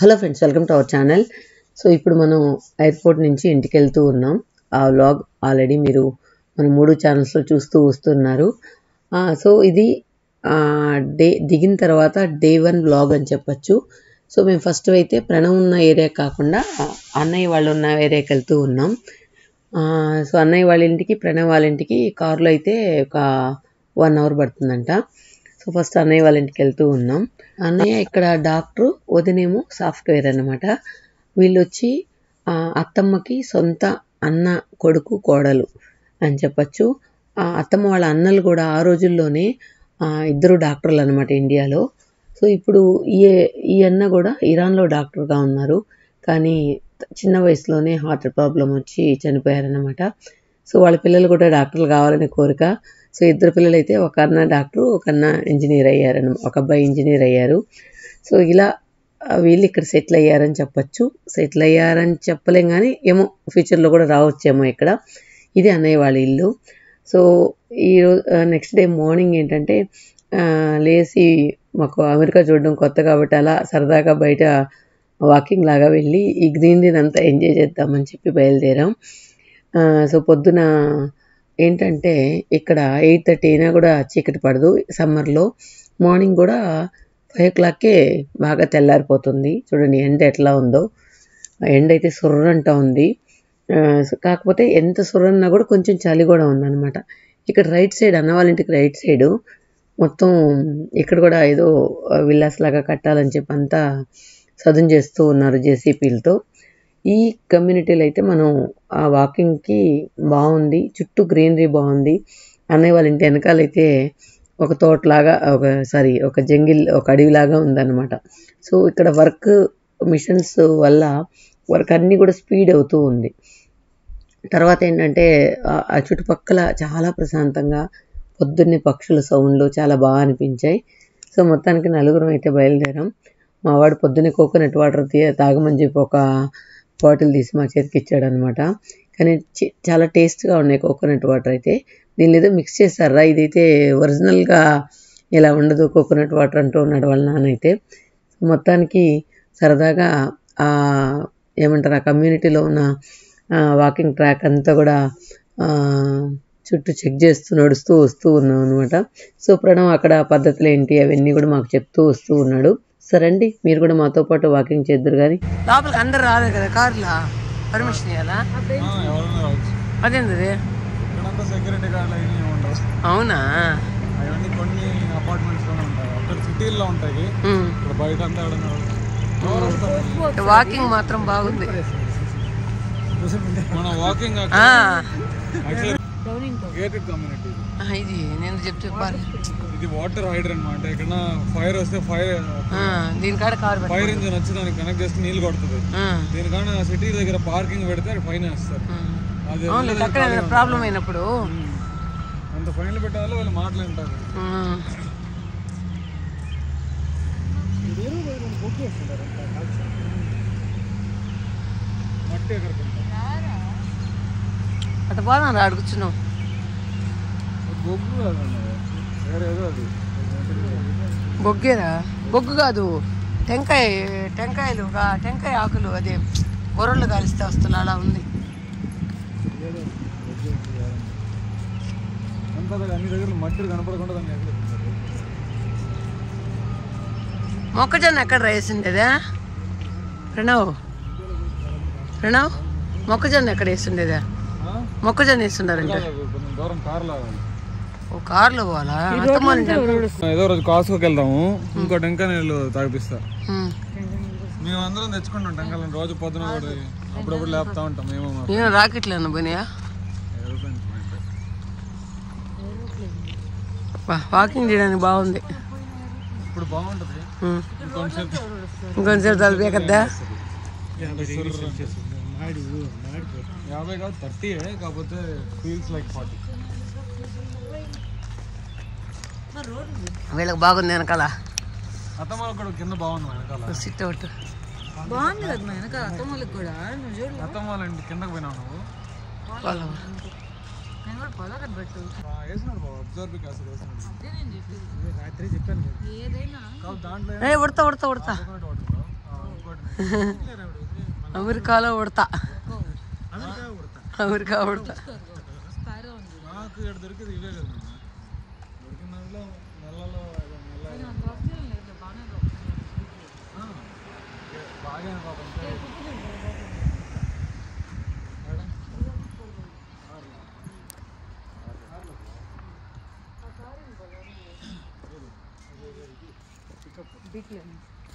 Hello friends, welcome to our channel. So ఇప్పుడు మనం airport నుంచి ఇంటికి వెళ్తూ ఉన్నాం. ఆ వ్లాగ్ ఆల్రెడీ మీరు మన 3 ఛానల్స్లో చూస్తూ వస్తున్నారు. సో ఇది దిగిన తర్వాత డే 1 వ్లాగ్ అని చెప్పచ్చు. సో మేము ఫస్ట్ అయితే ప్రణవ్ ఉన్న ఏరియా కాకుండా అన్నయ్య వాళ్ళు ఉన్న ఏరియాకి వెళ్తూ ఉన్నాం. సో అన్నయ్య వాళ్ళ ఇంటికి ప్రణవ్ వాళ్ళ ఇంటికి కారులో అయితే ఒక 1 అవర్ పడుతుందంట. సో ఫస్ట్ అన్నయ్య వాళ్ళ ఇంటికి వెళ్తూ ఉన్నాం. అన్నయ్య ఇక్కడ డాక్టరు, వదినేమో సాఫ్ట్వేర్ అన్నమాట. వీళ్ళు వచ్చి అత్తమ్మకి సొంత అన్న కొడుకు కోడలు అని చెప్పచ్చు. అత్తమ్మ వాళ్ళ అన్నలు కూడా ఆ రోజుల్లోనే ఇద్దరు డాక్టర్లు అనమాట ఇండియాలో. సో ఇప్పుడు ఈ అన్న కూడా ఇరాన్లో డాక్టర్గా ఉన్నారు, కానీ చిన్న వయసులోనే హార్ట్ ప్రాబ్లం వచ్చి చనిపోయారనమాట. సో వాళ్ళ పిల్లలు కూడా డాక్టర్లు కావాలనే కోరిక. సో ఇద్దరు పిల్లలు అయితే ఒక అన్న డాక్టరు, ఒక అన్న ఇంజనీర్ అయ్యారు, ఒక అబ్బాయి ఇంజనీర్ అయ్యారు. సో ఇలా వీళ్ళు ఇక్కడ సెటిల్ అయ్యారని చెప్పచ్చు. సెటిల్ అయ్యారని చెప్పలేం, కానీ ఏమో ఫ్యూచర్లో కూడా రావచ్చేమో ఇక్కడ. ఇది అన్నయ్య వాళ్ళ ఇల్లు. సో ఈరోజు నెక్స్ట్ డే మార్నింగ్ ఏంటంటే లేచి మాకు అమెరికా చూడడం కొత్త కాబట్టి అలా సరదాగా బయట వాకింగ్ లాగా వెళ్ళి ఈ గ్రీనరీని అంతా ఎంజాయ్ చేద్దామని చెప్పి బయలుదేరాం. సో పొద్దున ఏంటంటే ఇక్కడ 8:30 అయినా కూడా చీకటి పడదు సమ్మర్లో. మార్నింగ్ కూడా 5 o'clockకే బాగా తెల్లారిపోతుంది. చూడండి ఎండ ఎట్లా ఉందో. ఎండ అయితే సుర్రంట ఉంది. కాకపోతే ఎంత సుర్రన్నా కూడా కొంచెం చలి కూడా ఉందన్నమాట. ఇక్కడ రైట్ సైడ్ అన్న వాళ్ళ ఇంటికి రైట్ సైడు మొత్తం ఇక్కడ కూడా ఏదో విల్లాస్ లాగా కట్టాలని చెప్పి అంతా సదును చేస్తూ ఉన్నారు జేసీపీలతో. ఈ కమ్యూనిటీలో అయితే మనం ఆ వాకింగ్కి బాగుంది, చుట్టూ గ్రీనరీ బాగుంది. అన్నయ్య వాళ్ళ ఇంటి వెనకాలైతే ఒక తోటలాగా ఒక జంగిల్, ఒక అడవిలాగా ఉందన్నమాట. సో ఇక్కడ వర్క్ మిషన్స్ వల్ల వర్క్ అన్నీ కూడా స్పీడ్ అవుతూ ఉంది. తర్వాత ఏంటంటే ఆ చుట్టుపక్కల చాలా ప్రశాంతంగా పొద్దున్నే పక్షుల సౌండ్లు చాలా బాగా అనిపించాయి. సో మొత్తానికి నలుగురం అయితే బయలుదేరాం. మా వాడు పొద్దున్నే కోకోనట్ వాటర్ తాగమని చెప్పి ఒక బాటిల్ తీసి మా చేతికి ఇచ్చాడు అనమాట. కానీ చాలా టేస్ట్గా ఉన్నాయి కోకోనట్ వాటర్ అయితే. దీనిలో ఏదో మిక్స్ చేస్తారా, ఇదైతే ఒరిజినల్గా ఇలా ఉండదు కోకోనట్ వాటర్ అంటూ ఉన్నాడు వాళ్ళ నాన్న అయితే. మొత్తానికి సరదాగా ఏమంటారు, ఆ కమ్యూనిటీలో ఉన్న వాకింగ్ ట్రాక్ అంతా కూడా చుట్టూ చెక్ చేస్తూ నడుస్తూ వస్తూ ఉన్నాం అనమాట. సో ప్రణవ్ అక్కడ పద్ధతులు ఏంటి అవన్నీ కూడా మాకు చెప్తూ వస్తూ ఉన్నాడు. సరండి, మీరు కూడా మాతో పాటు వాకింగ్ చేద్దరు. కానీ లోపలికి అందరు రాలేదు కదా, కార్లా పర్మిషన్ ఇవ్వాలా? అదేంది? అవునా? వాకింగ్ మాత్రం బాగుంది. ఇది నేను చెప్పాలి. ఇది వాటర్ హైడర్ అనమాట. ఇక్కడ ఫైర్ వస్తే దీనికాడ ఫైర్ ఇంజిన్ వచ్చి దానికి కనెక్ట్ చేస్తే నీళ్ళు కొడుతుంది. దీనికాడ సిటీ దగ్గర పార్కింగ్ పెడితే ఫైన్ వేస్తారు. అది ప్రాబ్లం అయినప్పుడు అంత ఫైన్లు పెట్టాలి, వాళ్ళు మాట్లాడుతారు. మట్టి ఎక్కడికి అటు పోదాం అడుగుతున్నాం. బొగ్గు బొగ్గేరా? బొగ్గు కాదు, టెంకాయలు టెంకాయ ఆకులు, అదే బొర్రలు కాలిస్తే వస్తున్నా అలా ఉంది. అన్ని దగ్గర మట్టి కనపడకుండా మొక్కజొన్న ఎక్కడ వేసిండేదా ప్రణవ్? మొక్కజొన్న ఎక్కడ వేసిండేదా? మొక్కజొన్న వేస్తుండారంటే కార్లో పోవాలా? ఏదో రోజు కాసుకు వెళ్దాము, ఇంకో టెంకాయ నీళ్ళు తాగిపిస్తా. మేమందరం తెచ్చుకుంటాం టెంకాయలు రోజు పొద్దున కూడా, అప్పుడప్పుడు లేపుతా ఉంటాం. మేము రాకెట్లు అన్న పోయినాయా? వాకింగ్ చేయడానికి బాగుంది. ఇప్పుడు బాగుంటుంది. ఇంకొంచెం తలిపే కదా. 50 కాదు 30, కాకపోతే ఫీల్స్ లైక్ 40. వీళ్ళకి బాగుంది వెనకాల. అత్తమ్మలకు కూడా కింద బాగుంది వెనకాల. సిట్ అవుట్ బాగుంది కదా వెనకాల. అత్తమ్మలకు కూడా అత్తమ్మ కిందకు పోయినావు నువ్వు. ఉడతా అమెరికాలో ఉడతా అమెరికా ఉడతా నాకు ఇక్కడ దొరికేది ఇవే కదా దొరికిన దాంట్లో నెలలో బాగా పాపం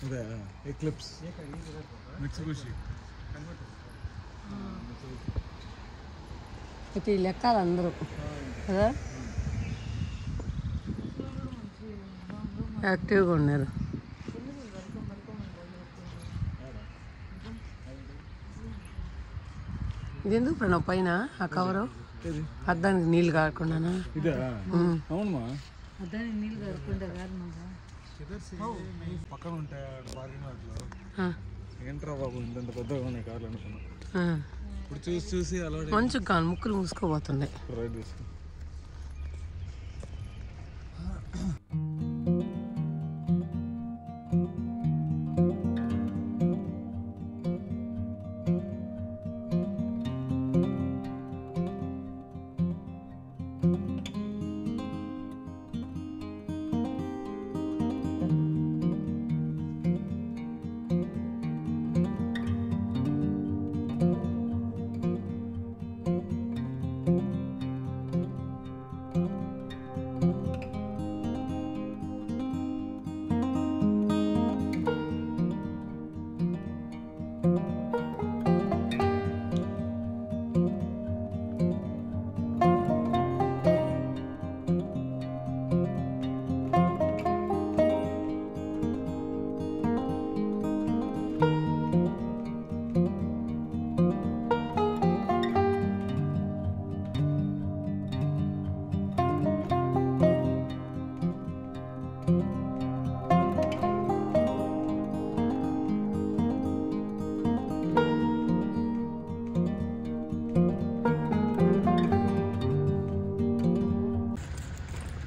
అదే ఎక్లిప్స్ మిట్సుబిషి ఇది లెక్కాలి అందరూ కదా యాక్టివ్గా ఉన్నారు. ఇది ఎందుకు ప్రణవ్ పైన ఆ కవరు అద్దానికి నీళ్ళు కాకుండానా? ఇదే అవునమ్మా అద్దానికి నీళ్ళు కాకుండా పక్కన ఉంటాయి పార్కింగ్ లాట్లో ఏంట్రా బాబు ఇంత పెద్దగా ఉన్నాయి కార్లు అనుకున్నా. ఇప్పుడు చూసి చూసి అలవాటు మంచిగా కాదు ముక్కులు మూసుకోబోతున్నాయి. రైడ్ చేసుకో.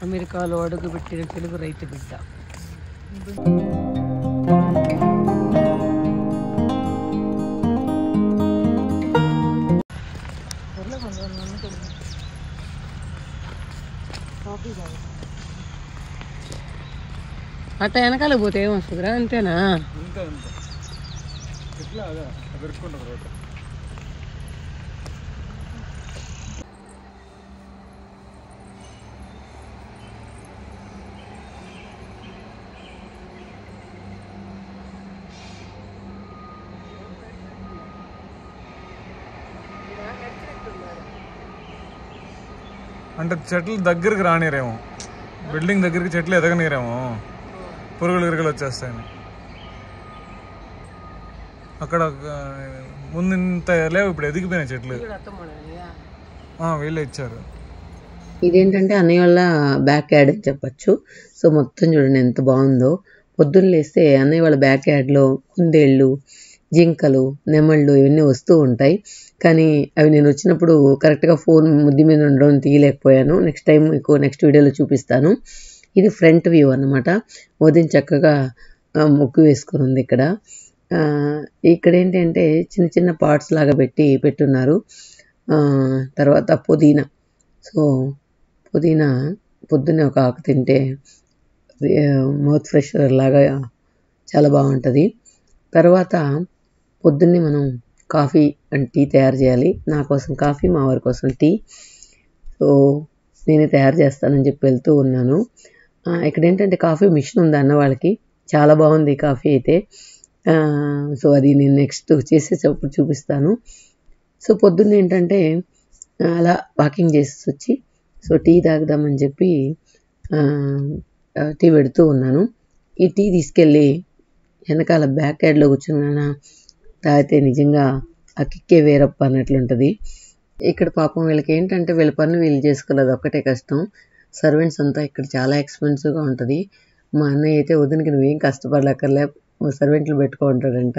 అమెరికాలో అడుగుపెట్టిన తెలుగు రైతు బిడ్డ. అట్ట వెనకాల పోతే ఏమొస్తుందిరా? అంతేనా? అంతే అంతే ఎట్లా అదే పెరుక్కుంటుంది రోడ్డు. అంటే చెట్లు దగ్గరికి రానిరేమో, బిల్డింగ్ దగ్గరికి చెట్లు ఎదగనీరేమో, పురుగులు గిరుగులు వచ్చేస్తాయని. అక్కడ ముందు ఇంత లేవు, ఇప్పుడు ఎదిగిపోయినాయి చెట్లు. వీళ్ళే ఇచ్చారు. ఇదేంటంటే అన్నయ్య వాళ్ళ బ్యాక్ యార్డ్ అని చెప్పచ్చు. సో మొత్తం చూడండి ఎంత బాగుందో. పొద్దున్న లేస్తే అన్నయ్య వాళ్ళ బ్యాక్ యార్డ్లో కుందేళ్ళు, జింకలు, నెమళ్ళు ఇవన్నీ వస్తూ ఉంటాయి. కానీ అవి నేను వచ్చినప్పుడు కరెక్ట్గా ఫోన్ ముద్దు మీద ఉండడం తీయలేకపోయాను. నెక్స్ట్ టైం మీకు నెక్స్ట్ వీడియోలో చూపిస్తాను. ఇది ఫ్రంట్ వ్యూ అన్నమాట. ఉదయం చక్కగా ముగ్గు వేసుకుని ఉంది ఇక్కడ. ఇక్కడ ఏంటంటే చిన్న చిన్న పార్ట్స్ లాగా పెట్టున్నారు. తర్వాత పుదీనా. సో పుదీనా పొద్దున్నే ఒక ఆకు తింటే మౌత్ ఫ్రెషర్ లాగా చాలా బాగుంటుంది. తర్వాత పొద్దున్నే మనం కాఫీ అండ్ టీ తయారు చేయాలి. నా కోసం కాఫీ, మా వారి కోసం టీ. సో నేనే తయారు చేస్తానని చెప్పి వెళ్తూ ఉన్నాను. ఇక్కడ ఏంటంటే కాఫీ మిషన్ ఉంది అన్న వాళ్ళకి. చాలా బాగుంది కాఫీ అయితే. సో అది నేను నెక్స్ట్ చేసేటప్పుడు చూపిస్తాను. సో పొద్దున్న ఏంటంటే అలా వాకింగ్ చేసేసి వచ్చి సో టీ తాగుదామని చెప్పి టీ పెడుతూ ఉన్నాను. ఈ టీ తీసుకెళ్ళి వెనకాల బ్యాక్ యార్డ్లో కూర్చున్నానా తాగితే నిజంగా ఆ కిక్కే వేరప్ప అన్నట్లుంటుంది. ఇక్కడ పాపం వీళ్ళకి ఏంటంటే వీళ్ళ పనులు వీళ్ళు చేసుకోలేదు, ఒక్కటే కష్టం. సర్వెంట్స్ అంతా ఇక్కడ చాలా ఎక్స్పెన్సివ్గా ఉంటుంది. మా అన్నయ్య అయితే వదినకి నువ్వేం కష్టపడలేకర్లే, సర్వెంట్లు పెట్టుకుంటాడంట.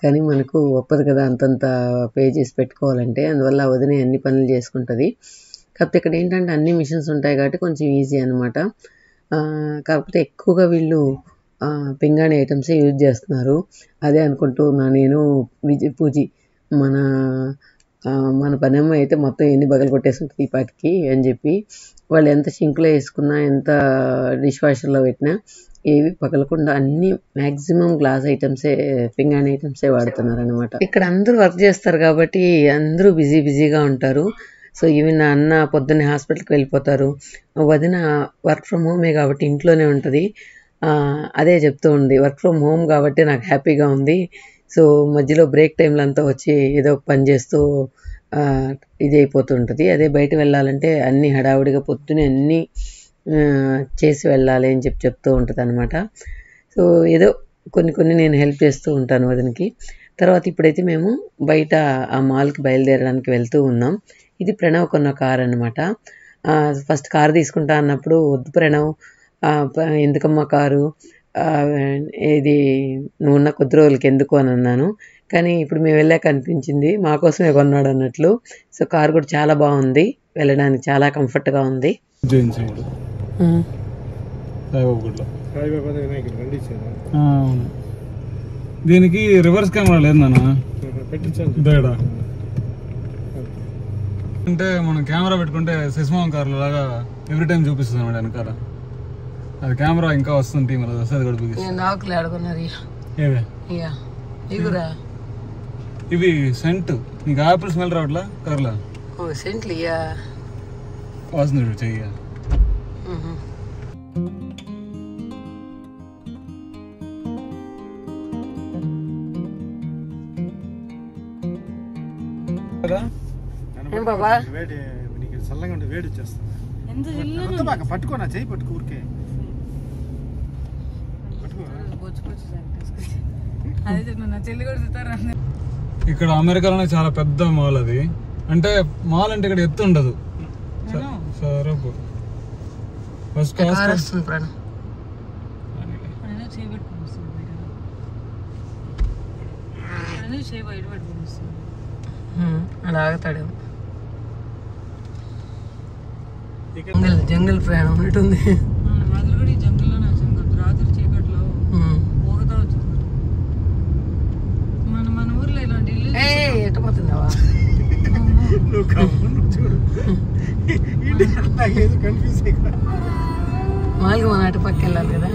కానీ మనకు ఒప్పదు కదా అంతంత పే చేసి పెట్టుకోవాలంటే. అందువల్ల వదిన అన్ని పనులు చేసుకుంటుంది. కాకపోతే ఇక్కడ ఏంటంటే అన్ని మిషన్స్ ఉంటాయి కాబట్టి కొంచెం ఈజీ అనమాట. కాకపోతే ఎక్కువగా వీళ్ళు పింగాణి ఐటమ్సే యూజ్ చేస్తున్నారు. అదే అనుకుంటున్నా నేను పూజి మన మన పనమ్మ అయితే మొత్తం ఎన్ని బగలు కొట్టేస్తుంటుంది ఈ పాటికి అని చెప్పి, వాళ్ళు ఎంత సింక్లో వేసుకున్నా ఎంత డిష్ వాషర్లో పెట్టినా ఏవి పగలకుండా అన్ని మ్యాక్సిమం గ్లాస్ ఐటమ్సే పింగాణి ఐటమ్సే వాడుతున్నారు అనమాట. ఇక్కడ అందరూ వర్క్ చేస్తారు కాబట్టి అందరూ బిజీగా ఉంటారు. సో ఈవెన్ అన్న పొద్దున్నే హాస్పిటల్కి వెళ్ళిపోతారు, వదిన వర్క్ ఫ్రమ్ హోమే కాబట్టి ఇంట్లోనే ఉంటుంది. అదే చెప్తూ ఉంది, వర్క్ ఫ్రమ్ హోమ్ కాబట్టి నాకు హ్యాపీగా ఉంది. సో మధ్యలో బ్రేక్ టైంలో అంతా వచ్చి ఏదో పని చేస్తూ ఇది అయిపోతుంటుంది. అదే బయట వెళ్ళాలంటే అన్ని హడావుడిగా పొద్దునే అన్నీ చేసి వెళ్ళాలి అని చెప్తూ ఉంటుంది అనమాట. సో ఏదో కొన్ని నేను హెల్ప్ చేస్తూ ఉంటాను వదినకి. తర్వాత ఇప్పుడైతే మేము బయట ఆ మాల్కి బయలుదేరడానికి వెళ్తూ ఉన్నాం. ఇది ప్రణవ్ కొన్న కార్ అనమాట. ఫస్ట్ కారు తీసుకుంటా అన్నప్పుడు వద్దు ప్రణవ్, ఎందుకమ్మా కారు, ఇది నువ్వు ఉన్న కొద్ది రోజులకి ఎందుకు అని అన్నాను. కానీ ఇప్పుడు మేము వెళ్ళాక అనిపించింది మా కోసమే కొన్నాడు అన్నట్లు. సో కారు కూడా చాలా బాగుంది, వెళ్ళడానికి చాలా కంఫర్ట్గా ఉంది. దీనికి రివర్స్ కెమెరా లేదు నాన్న, అంటే మనం కెమెరా పెట్టుకుంటే సిస్మాన్ కార్ల లాగా ఎవ్రీ టైం చూపిస్తుంది అన్నమాట వెనకాల. అది కెమెరా ఇంకా వస్తుంది మరి వస్తుంది కూడా. ఇవి సెంట్, నీకు ఆపిల్ స్మెల్ రావట్లా కార్లా? వస్తుంది చెయ్య. చల్లగా ఉంటే వేడి వచ్చేస్తుంది. పట్టుకోనా చెయ్యి పట్టుకో ఊరికే. ఇక్కడ అమెరికాలోనే చాలా పెద్ద మాల్ అది. అంటే మాల్ అంటే ఇక్కడ ఎత్తు ఉండదు. ఫస్ట్ జంగల్ ప్రయాణం ఉన్నట్టుంది. రాత్రి చీకట్లో పోగుతా వచ్చింది. మన ఊర్లో ఇలాంటి ఇల్లు ఎట్టపోతుందావా మామూలుగా మన అటు పక్క వెళ్ళాలి కదా.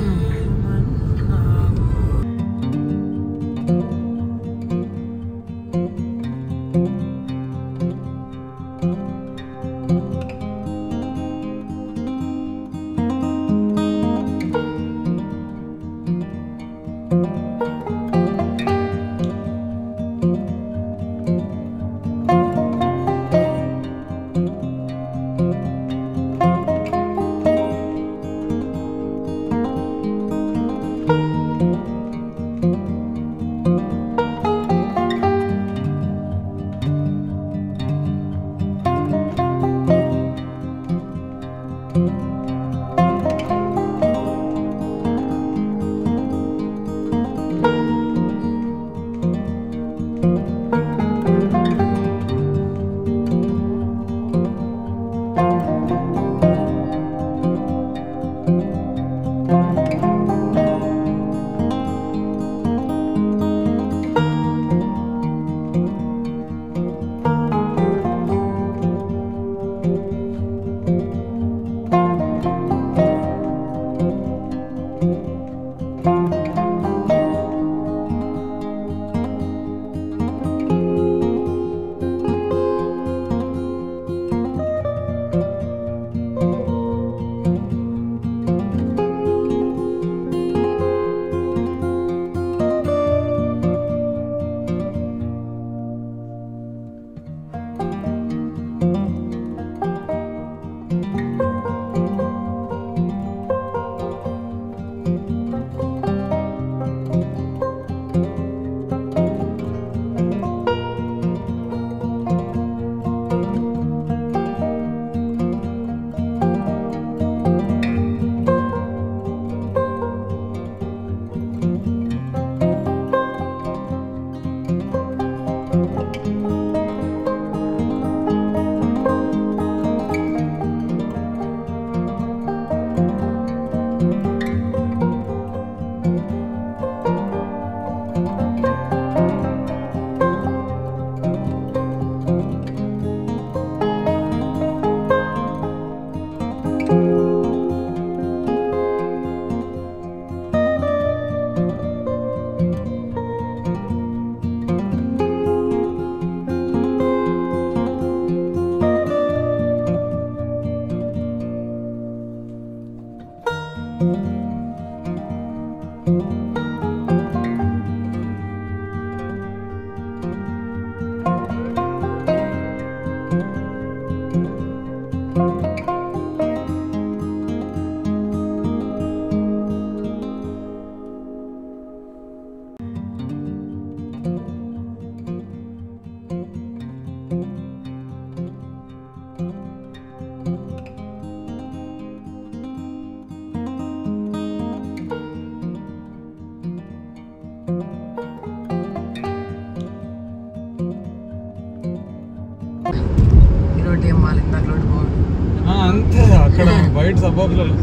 బయట సబ్బాబులలో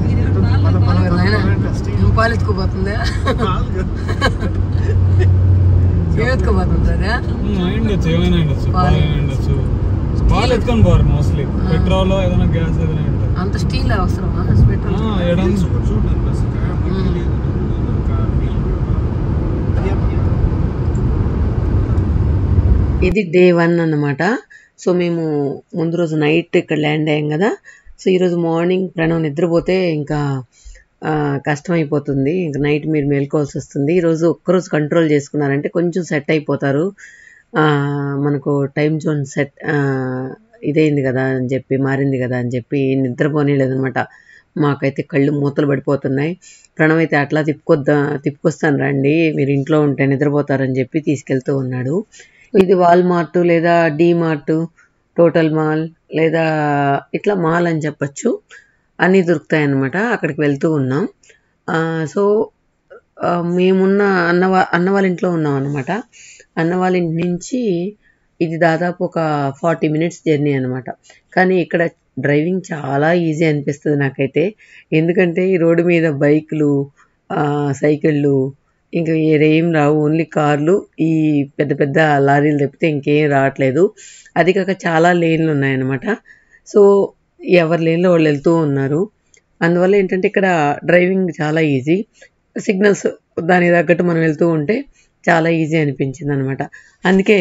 పాలు ఎత్తుకుపోతుందా ఎత్తుకుపోతుందా ఉండొచ్చు, ఏమైనా ఉండొచ్చు, ఉండొచ్చు. పాలు ఎత్తుకొని పోరు మోస్ట్లీ. పెట్రోల్ ఏదైనా గ్యాస్ ఏదైనా ఉంటుంది. అంత స్టీల్ అవసరమా? ఇది డే 1 అన్నమాట. సో మేము ముందు రోజు నైట్ ఇక్కడ ల్యాండ్ అయ్యాం కదా. సో ఈరోజు మార్నింగ్ ప్రణవ్ నిద్రపోతే ఇంకా కష్టమైపోతుంది, ఇంకా నైట్ మీరు మేల్కోవాల్సి వస్తుంది. ఈరోజు ఒక్కరోజు కంట్రోల్ చేసుకున్నారంటే కొంచెం సెట్ అయిపోతారు. మనకు టైం జోన్ సెట్ ఇదైంది కదా అని చెప్పి, మారింది కదా అని చెప్పి నిద్రపోనేలేదనమాట. మాకైతే కళ్ళు మూతలు పడిపోతున్నాయి. ప్రణవ్ అయితే అట్లా తిప్పుకొస్తాను రండి, మీరు ఇంట్లో ఉంటే నిద్రపోతారని చెప్పి తీసుకెళ్తూ ఉన్నాడు. ఇది వాల్మార్ట్ లేదా డీమార్ట్, టోటల్ మాల్ లేదా ఇట్లా మాల్ అని చెప్పచ్చు, అన్నీ దొరుకుతాయి అన్నమాట. అక్కడికి వెళ్తూ ఉన్నాం. సో మేమున్న అన్న వాళ్ళ ఇంట్లో ఉన్నాం అన్నమాట. అన్న వాళ్ళ ఇంటి నుంచి ఇది దాదాపు ఒక 40 మినిట్స్ జర్నీ అనమాట. కానీ ఇక్కడ డ్రైవింగ్ చాలా ఈజీ అనిపిస్తుంది నాకైతే. ఎందుకంటే ఈ రోడ్డు మీద బైకులు, సైకిళ్ళు ఇంకా ఏం రావు, ఓన్లీ కార్లు, ఈ పెద్ద పెద్ద లారీలు తప్పితే ఇంకేం రావట్లేదు. అది కాక చాలా లేన్లు ఉన్నాయన్నమాట. సో ఎవరి లేన్లో వాళ్ళు వెళ్తూ ఉన్నారు. అందువల్ల ఏంటంటే ఇక్కడ డ్రైవింగ్ చాలా ఈజీ. సిగ్నల్స్ దానికి తగ్గట్టు మనం వెళ్తూ ఉంటే చాలా ఈజీ అనిపించింది అనమాట. అందుకే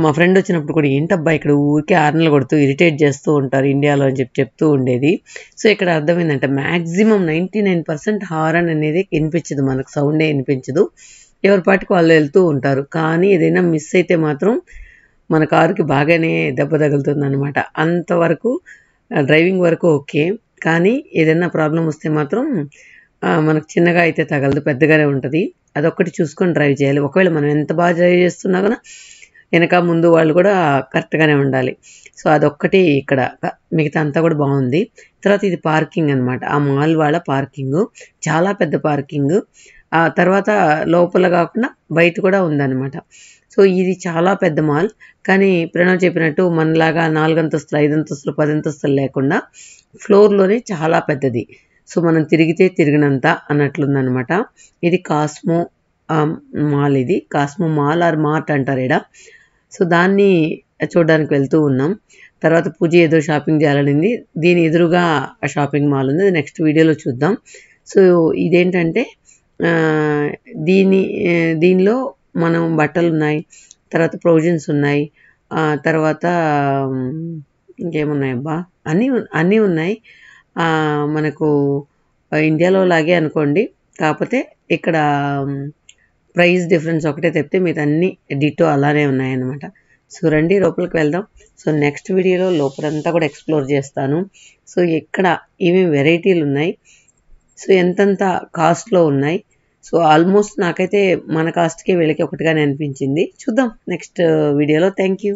మా ఫ్రెండ్ వచ్చినప్పుడు కూడా ఏంటబ్బా ఇక్కడ ఊరికే ఆర్నలు కొడుతూ ఇరిటేట్ చేస్తూ ఉంటారు ఇండియాలో అని చెప్తూ ఉండేది. సో ఇక్కడ అర్థమైందంటే మ్యాక్సిమం 99% హారన్ అనేది వినిపించదు, మనకు సౌండే వినిపించదు. ఎవరి పాటికి వాళ్ళు వెళ్తూ ఉంటారు. కానీ ఏదైనా మిస్ అయితే మాత్రం మన కారుకి బాగానే దెబ్బ తగులుతుంది అనమాట. అంతవరకు డ్రైవింగ్ వరకు ఓకే, కానీ ఏదైనా ప్రాబ్లం వస్తే మాత్రం మనకు చిన్నగా అయితే తగలదు, పెద్దగానే ఉంటుంది. అదొక్కటి చూసుకొని డ్రైవ్ చేయాలి. ఒకవేళ మనం ఎంత బాగా డ్రైవ్ చేస్తున్నా కూడా వెనక ముందు వాళ్ళు కూడా కరెక్ట్గానే ఉండాలి. సో అదొక్కటి ఇక్కడ, మిగతా అంతా కూడా బాగుంది. తర్వాత ఇది పార్కింగ్ అనమాట, ఆ మాల్ వాళ్ళ పార్కింగ్, చాలా పెద్ద పార్కింగ్. ఆ తర్వాత లోపల కాకుండా బయట కూడా ఉందన్నమాట. సో ఇది చాలా పెద్ద మాల్. కానీ ప్రణవ్ చెప్పినట్టు మనలాగా 4 అంతస్తులు, 5 అంతస్తులు, 10 అంతస్తులు లేకుండా ఫ్లోర్లోనే చాలా పెద్దది. సో మనం తిరిగితే తిరిగినంత అన్నట్లుందనమాట. ఇది కాస్మో మాల్, ఇది కాస్మో మాల్ ఆర్ మార్ట్ అంటారు ఇక్కడ. సో దాన్ని చూడడానికి వెళ్తూ ఉన్నాం. తర్వాత పూజ ఏదో షాపింగ్ చేయాలనింది, దీని ఎదురుగా ఆ షాపింగ్ మాల్ ఉంది, నెక్స్ట్ వీడియోలో చూద్దాం. సో ఇదేంటంటే దీనిలో మనం బట్టలు ఉన్నాయి, తర్వాత ప్రొవిజన్స్ ఉన్నాయి, తర్వాత ఇంకేమున్నాయి అబ్బా, అన్నీ ఉన్నాయి. మనకు ఇండియాలో లాగే అనుకోండి, కాకపోతే ఇక్కడ ప్రైస్ డిఫరెన్స్ ఒకటే తప్పితే మిగతా అన్ని డిటో అలానే ఉన్నాయన్నమాట. సో రండి లోపలికి వెళ్దాం. సో నెక్స్ట్ వీడియోలో లోపలంతా కూడా ఎక్స్ప్లోర్ చేస్తాను. సో ఎక్కడ ఏమేమి వెరైటీలు ఉన్నాయి, సో ఎంతంత కాస్ట్లో ఉన్నాయి. సో ఆల్మోస్ట్ నాకైతే మన కాస్ట్కే వీళ్ళకి ఒకటిగానే అనిపించింది. చూద్దాం నెక్స్ట్ వీడియోలో. Thank you.